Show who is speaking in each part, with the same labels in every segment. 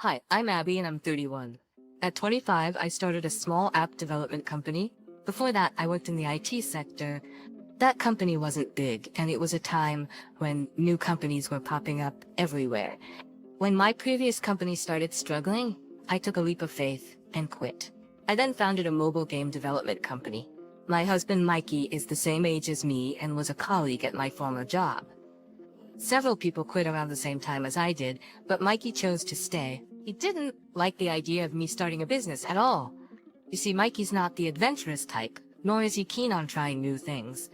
Speaker 1: Hi, I'm Abby and I'm 31. At 25, I started a small app development company. Before that, I worked in the IT sector. That company wasn't big, and it was a time when new companies were popping up everywhere. When my previous company started struggling, I took a leap of faith and quit. I then founded a mobile game development company. My husband Mikey is the same age as me and was a colleague at my former job. Several people quit around the same time as I did, but Mikey chose to stay. He didn't like the idea of me starting a business at all. You see, Mikey's not the adventurous type, nor is he keen on trying new things.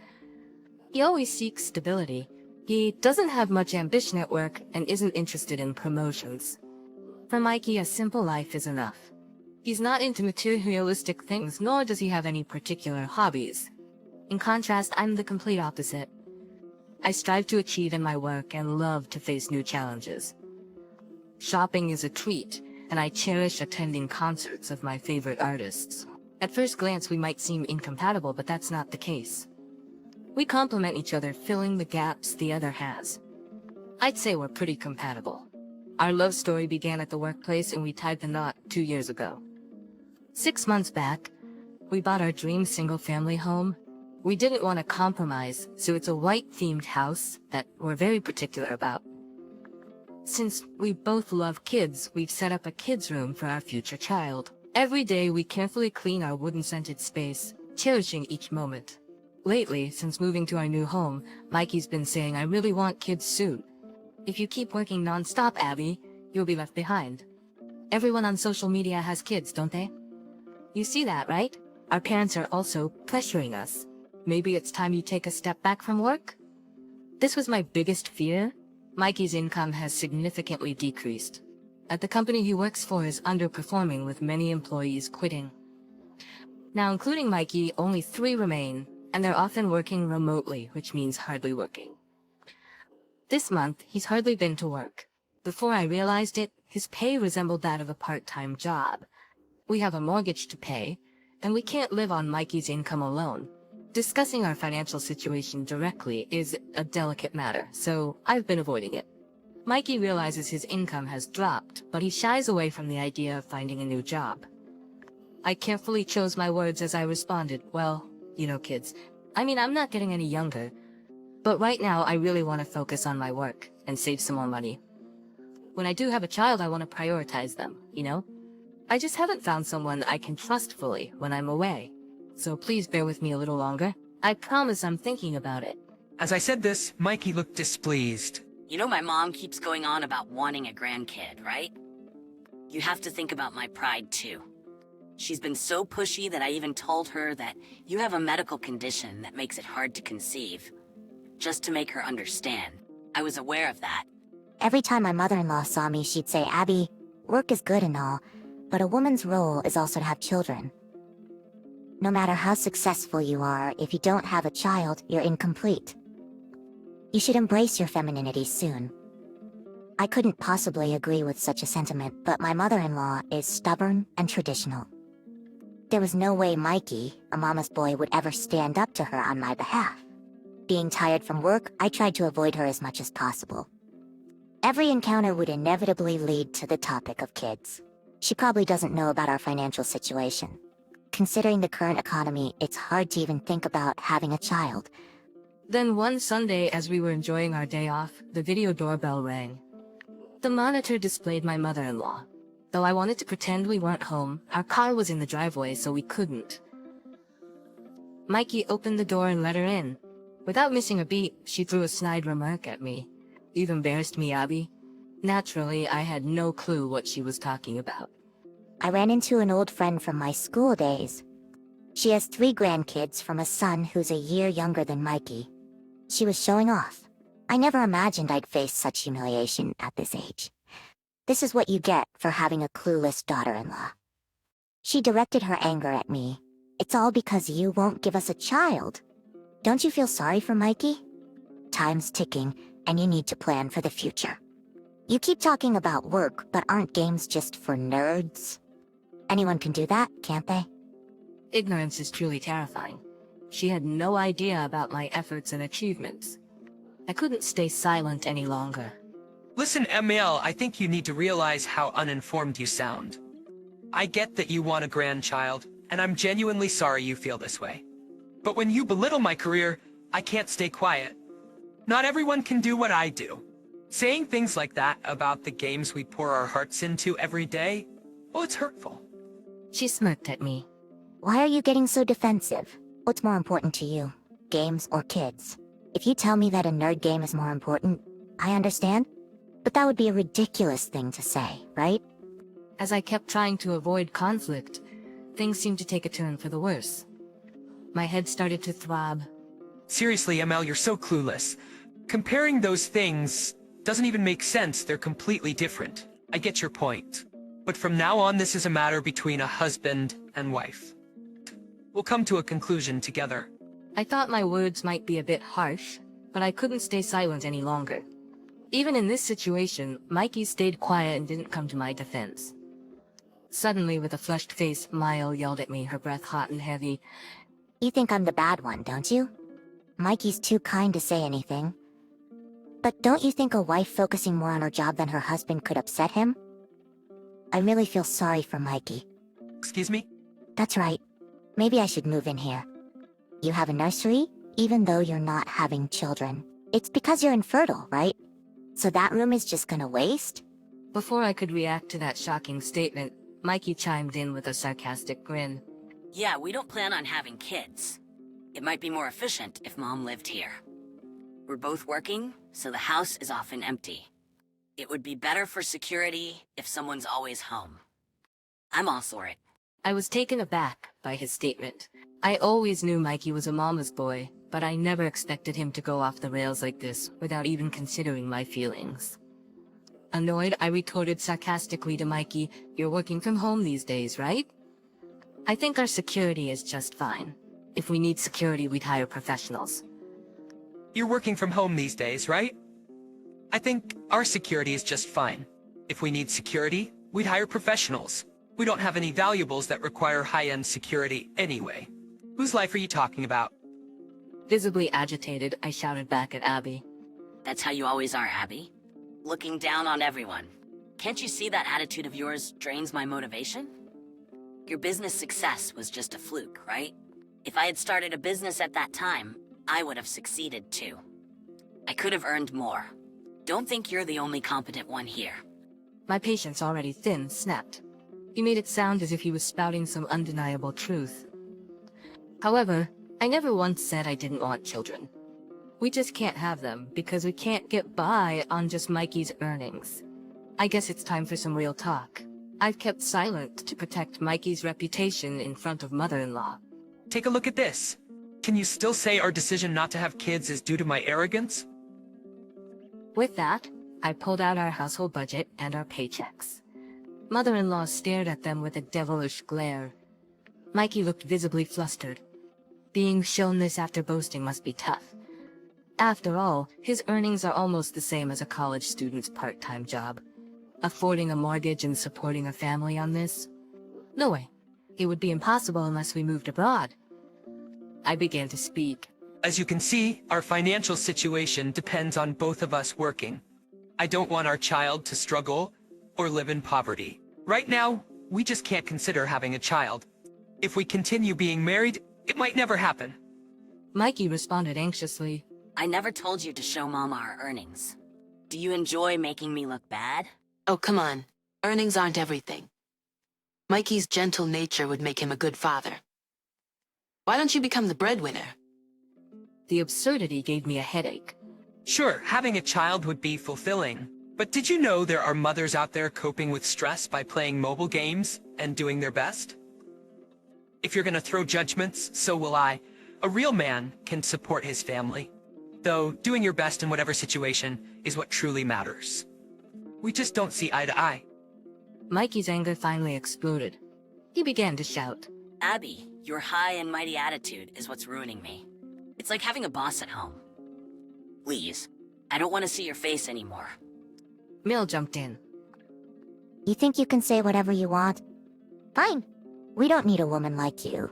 Speaker 1: He always seeks stability. He doesn't have much ambition at work and isn't interested in promotions. For Mikey, a simple life is enough. He's not into materialistic things, nor does he have any particular hobbies. In contrast, I'm the complete opposite. I strive to achieve in my work and love to face new challenges. Shopping is a treat, and I cherish attending concerts of my favorite artists. At first glance, we might seem incompatible, but that's not the case. We complement each other, filling the gaps the other has. I'd say we're pretty compatible. Our love story began at the workplace and we tied the knot 2 years ago. 6 months back, we bought our dream single-family home. We didn't want to compromise, so it's a white-themed house that we're very particular about. Since we both love kids, we've set up a kids' room for our future child. Every day we carefully clean our wooden-scented space, cherishing each moment. Lately, since moving to our new home, Mikey's been saying, "I really want kids soon. If you keep working non-stop, Abby, you'll be left behind." Everyone on social media has kids, don't they? You see that, right? Our parents are also pressuring us. Maybe it's time you take a step back from work? This was my biggest fear. Mikey's income has significantly decreased. At the company he works for is underperforming, with many employees quitting. Now, including Mikey, only 3 remain, and they're often working remotely, which means hardly working. This month, he's hardly been to work. Before I realized it, his pay resembled that of a part-time job. We have a mortgage to pay, and we can't live on Mikey's income alone. Discussing our financial situation directly is a delicate matter, so I've been avoiding it. Mikey realizes his income has dropped, but he shies away from the idea of finding a new job. I carefully chose my words as I responded, "Well, you know, kids. I mean, I'm not getting any younger. But right now, I really want to focus on my work and save some more money. When I do have a child, I want to prioritize them, you know? I just haven't found someone I can trust fully when I'm away. So please bear with me a little longer. I promise I'm thinking about it."
Speaker 2: As I said this, Mikey looked displeased.
Speaker 3: You know my mom keeps going on about wanting a grandkid, right? You have to think about my pride too. She's been so pushy that I even told her that you have a medical condition that makes it hard to conceive. Just to make her understand. I was aware of that.
Speaker 4: Every time my mother-in-law saw me, she'd say, "Abby, work is good and all, but a woman's role is also to have children. No matter how successful you are, if you don't have a child, you're incomplete. You should embrace your femininity soon." I couldn't possibly agree with such a sentiment, but my mother-in-law is stubborn and traditional. There was no way Mikey, a mama's boy, would ever stand up to her on my behalf. Being tired from work, I tried to avoid her as much as possible. Every encounter would inevitably lead to the topic of kids. She probably doesn't know about our financial situation. Considering the current economy, it's hard to even think about having a child.
Speaker 1: Then one Sunday, as we were enjoying our day off, the video doorbell rang. The monitor displayed my mother-in-law. Though I wanted to pretend we weren't home, our car was in the driveway, so we couldn't. Mikey opened the door and let her in. Without missing a beat, she threw a snide remark at me. "You've embarrassed me, Abby." Naturally, I had no clue what she was talking about.
Speaker 4: I ran into an old friend from my school days. She has 3 grandkids from a son who's a year younger than Mikey. She was showing off. I never imagined I'd face such humiliation at this age. This is what you get for having a clueless daughter-in-law. She directed her anger at me. "It's all because you won't give us a child. Don't you feel sorry for Mikey? Time's ticking, and you need to plan for the future. You keep talking about work, but aren't games just for nerds? Anyone can do that, can't they?"
Speaker 1: Ignorance is truly terrifying. She had no idea about my efforts and achievements. I couldn't stay silent any longer.
Speaker 2: Listen, Emil, I think you need to realize how uninformed you sound. I get that you want a grandchild, and I'm genuinely sorry you feel this way. But when you belittle my career, I can't stay quiet. Not everyone can do what I do. Saying things like that about the games we pour our hearts into every day, well, it's hurtful.
Speaker 1: She smirked at me.
Speaker 4: Why are you getting so defensive? What's more important to you, games or kids? If you tell me that a nerd game is more important, I understand. But that would be a ridiculous thing to say, right?
Speaker 1: As I kept trying to avoid conflict, things seemed to take a turn for the worse. My head started to throb.
Speaker 2: Seriously, Emil, you're so clueless. Comparing those things doesn't even make sense. They're completely different. I get your point. But from now on, this is a matter between a husband and wife. We'll come to a conclusion together.
Speaker 1: I thought my words might be a bit harsh, but I couldn't stay silent any longer. Even in this situation, Mikey stayed quiet and didn't come to my defense. Suddenly, with a flushed face, Mile yelled at me, her breath hot and heavy.
Speaker 4: You think I'm the bad one, don't you? Mikey's too kind to say anything. But don't you think a wife focusing more on her job than her husband could upset him? I really feel sorry for Mikey.
Speaker 2: Excuse me?
Speaker 4: That's right. Maybe I should move in here. You have a nursery, even though you're not having children. It's because you're infertile, right? So that room is just gonna waste?
Speaker 1: Before I could react to that shocking statement, Mikey chimed in with a sarcastic grin.
Speaker 3: Yeah, we don't plan on having kids. It might be more efficient if Mom lived here. We're both working, so the house is often empty. It would be better for security if someone's always home. I'm all for it.
Speaker 1: I was taken aback by his statement. I always knew Mikey was a mama's boy, but I never expected him to go off the rails like this without even considering my feelings. Annoyed, I retorted sarcastically to Mikey, "You're working from home these days, right? I think our security is just fine. If we need security, we'd hire professionals."
Speaker 2: You're working from home these days, right? I think our security is just fine. If we need security, we'd hire professionals. We don't have any valuables that require high-end security anyway. Whose life are you talking about?
Speaker 1: Visibly agitated, I shouted back at Abby.
Speaker 3: That's how you always are, Abby. Looking down on everyone. Can't you see that attitude of yours drains my motivation? Your business success was just a fluke, right? If I had started a business at that time, I would have succeeded too. I could have earned more. Don't think you're the only competent one here.
Speaker 1: My patience, already thin, snapped. He made it sound as if he was spouting some undeniable truth. However, I never once said I didn't want children. We just can't have them because we can't get by on just Mikey's earnings. I guess it's time for some real talk. I've kept silent to protect Mikey's reputation in front of mother-in-law.
Speaker 2: Take a look at this. Can you still say our decision not to have kids is due to my arrogance?
Speaker 1: With that, I pulled out our household budget and our paychecks. Mother-in-law stared at them with a devilish glare. Mikey looked visibly flustered. Being shown this after boasting must be tough. After all, his earnings are almost the same as a college student's part-time job. Affording a mortgage and supporting a family on this? No way. It would be impossible unless we moved abroad. I began to speak.
Speaker 2: As you can see, our financial situation depends on both of us working. I don't want our child to struggle or live in poverty. Right now, we just can't consider having a child. If we continue being married, it might never happen.
Speaker 1: Mikey responded anxiously.
Speaker 3: I never told you to show Mama our earnings. Do you enjoy making me look bad?
Speaker 5: Oh, come on. Earnings aren't everything. Mikey's gentle nature would make him a good father. Why don't you become the breadwinner?
Speaker 1: The absurdity gave me a headache.
Speaker 2: Sure, having a child would be fulfilling. But did you know there are mothers out there coping with stress by playing mobile games and doing their best? If you're gonna throw judgments, so will I. A real man can support his family. Though doing your best in whatever situation is what truly matters. We just don't see eye to eye.
Speaker 1: Mikey's anger finally exploded. He began to shout.
Speaker 3: Abby, your high and mighty attitude is what's ruining me. It's like having a boss at home. Please, I don't want to see your face anymore.
Speaker 1: Mill jumped in.
Speaker 4: You think you can say whatever you want? Fine. We don't need a woman like you.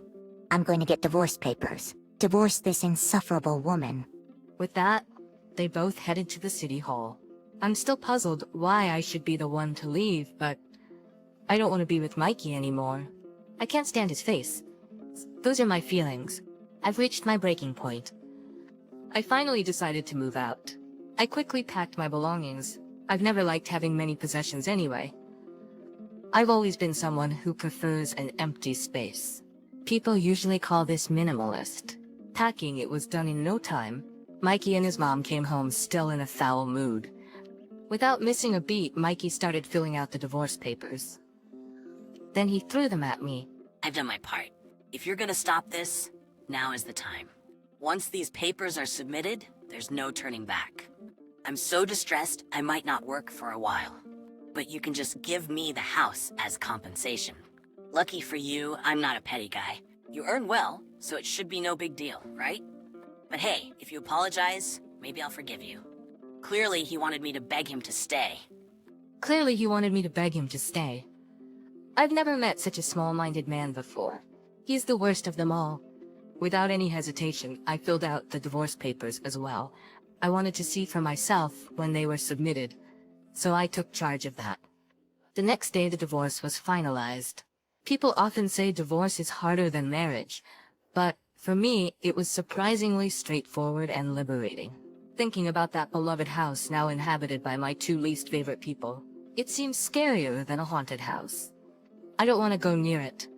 Speaker 4: I'm going to get divorce papers. Divorce this insufferable woman.
Speaker 1: With that, they both headed to the city hall. I'm still puzzled why I should be the one to leave, but I don't want to be with Mikey anymore. I can't stand his face. Those are my feelings. I've reached my breaking point. I finally decided to move out. I quickly packed my belongings. I've never liked having many possessions anyway. I've always been someone who prefers an empty space. People usually call this minimalist. Packing it was done in no time. Mikey and his mom came home still in a foul mood. Without missing a beat, Mikey started filling out the divorce papers. Then he threw them at me.
Speaker 3: I've done my part. If you're gonna stop this, now is the time. Once these papers are submitted, there's no turning back. I'm so distressed, I might not work for a while. But you can just give me the house as compensation. Lucky for you, I'm not a petty guy. You earn well, so it should be no big deal, right? But hey, if you apologize, maybe I'll forgive you. Clearly, he wanted me to beg him to stay.
Speaker 1: Clearly he wanted me to beg him to stay. I've never met such a small-minded man before. He's the worst of them all. Without any hesitation, I filled out the divorce papers as well. I wanted to see for myself when they were submitted, so I took charge of that. The next day the divorce was finalized. People often say divorce is harder than marriage, but for me, it was surprisingly straightforward and liberating. Thinking about that beloved house now inhabited by my two least favorite people, it seems scarier than a haunted house. I don't want to go near it.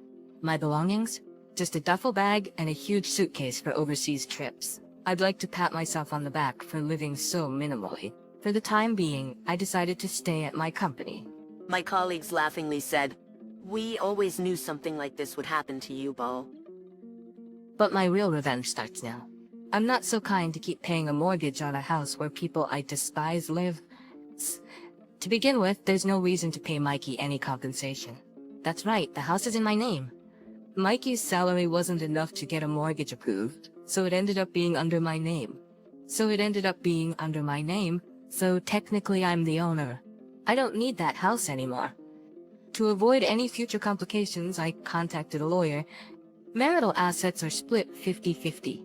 Speaker 1: My belongings? Just a duffel bag and a huge suitcase for overseas trips. I'd like to pat myself on the back for living so minimally. For the time being, I decided to stay at my company.
Speaker 6: My colleagues laughingly said, "We always knew something like this would happen to you, Bo."
Speaker 1: But my real revenge starts now. I'm not so kind to keep paying a mortgage on a house where people I despise live. To begin with, there's no reason to pay Mikey any compensation. That's right, the house is in my name. Mikey's salary wasn't enough to get a mortgage approved, so it ended up being under my name. So technically I'm the owner. I don't need that house anymore. To avoid any future complications, I contacted a lawyer. Marital assets are split 50-50.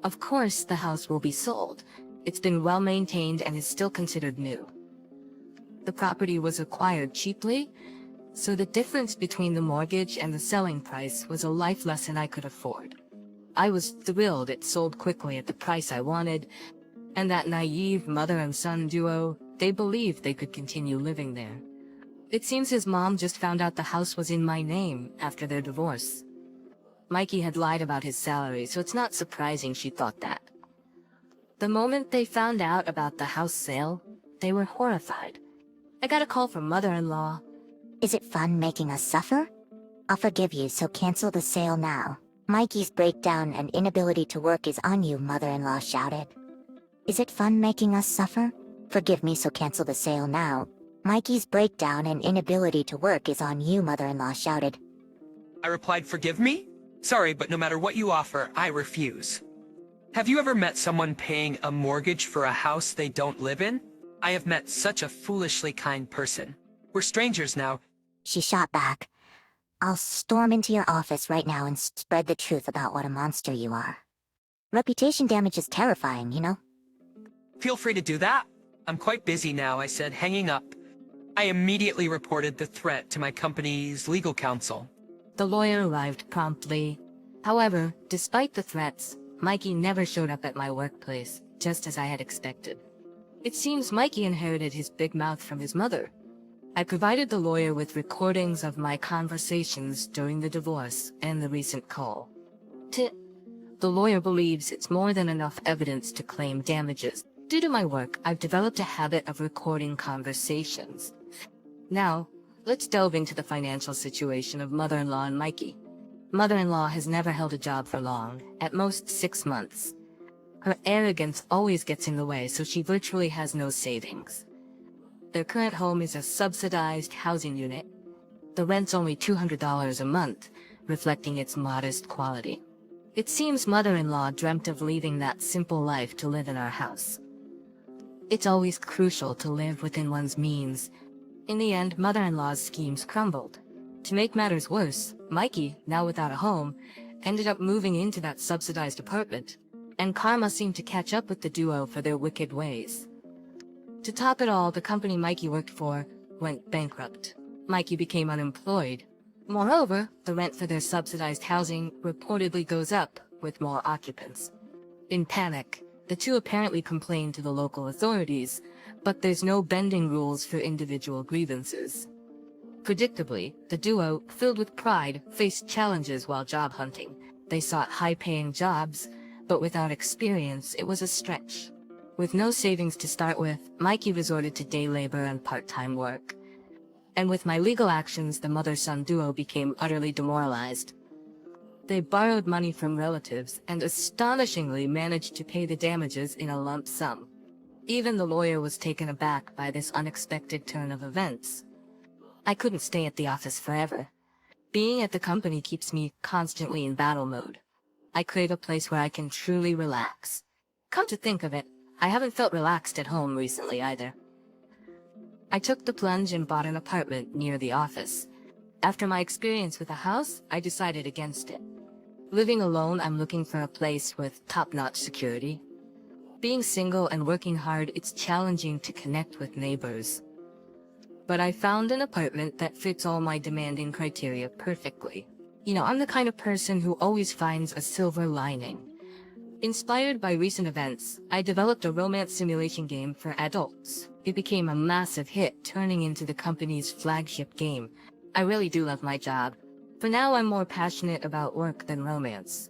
Speaker 1: Of course, the house will be sold. It's been well maintained and is still considered new. The property was acquired cheaply, so the difference between the mortgage and the selling price was a life lesson I could afford. I was thrilled it sold quickly at the price I wanted, and that naive mother and son duo, they believed they could continue living there. It seems his mom just found out the house was in my name after their divorce. Mikey had lied about his salary, so it's not surprising she thought that. The moment they found out about the house sale, they were horrified. I got a call from mother-in-law.
Speaker 4: Is it fun making us suffer? I'll forgive you, so cancel the sale now. Mikey's breakdown and inability to work is on you, mother-in-law shouted. Is it fun making us suffer? Forgive me, so cancel the sale now. Mikey's breakdown and inability to work is on you, mother-in-law shouted.
Speaker 2: I replied, "Forgive me? Sorry, but no matter what you offer, I refuse." Have you ever met someone paying a mortgage for a house they don't live in? I have met such a foolishly kind person. We're strangers now.
Speaker 4: She shot back. I'll storm into your office right now and spread the truth about what a monster you are. Reputation damage is terrifying, you know?
Speaker 2: Feel free to do that. I'm quite busy now, I said, hanging up. I immediately reported the threat to my company's legal counsel.
Speaker 1: The lawyer arrived promptly. However, despite the threats, Mikey never showed up at my workplace, just as I had expected. It seems Mikey inherited his big mouth from his mother. I provided the lawyer with recordings of my conversations during the divorce and the recent call. The lawyer believes it's more than enough evidence to claim damages. Due to my work, I've developed a habit of recording conversations. Now, let's delve into the financial situation of mother-in-law and Mikey. Mother-in-law has never held a job for long, at most 6 months. Her arrogance always gets in the way, so she virtually has no savings. Their current home is a subsidized housing unit. The rent's only $200 a month, reflecting its modest quality. It seems mother-in-law dreamt of leaving that simple life to live in our house. It's always crucial to live within one's means. In the end, mother-in-law's schemes crumbled. To make matters worse, Mikey, now without a home, ended up moving into that subsidized apartment, and karma seemed to catch up with the duo for their wicked ways. To top it all, the company Mikey worked for went bankrupt. Mikey became unemployed. Moreover, the rent for their subsidized housing reportedly goes up with more occupants. In panic, the two apparently complained to the local authorities, but there's no bending rules for individual grievances. Predictably, the duo, filled with pride, faced challenges while job hunting. They sought high-paying jobs, but without experience, it was a stretch. With no savings to start with, Mikey resorted to day labor and part-time work. And with my legal actions, the mother-son duo became utterly demoralized. They borrowed money from relatives and astonishingly managed to pay the damages in a lump sum. Even the lawyer was taken aback by this unexpected turn of events. I couldn't stay at the office forever. Being at the company keeps me constantly in battle mode. I crave a place where I can truly relax. Come to think of it, I haven't felt relaxed at home recently either. I took the plunge and bought an apartment near the office. After my experience with a house, I decided against it. Living alone, I'm looking for a place with top-notch security. Being single and working hard, it's challenging to connect with neighbors. But I found an apartment that fits all my demanding criteria perfectly. You know, I'm the kind of person who always finds a silver lining. Inspired by recent events, I developed a romance simulation game for adults. It became a massive hit, turning into the company's flagship game. I really do love my job. For now, I'm more passionate about work than romance.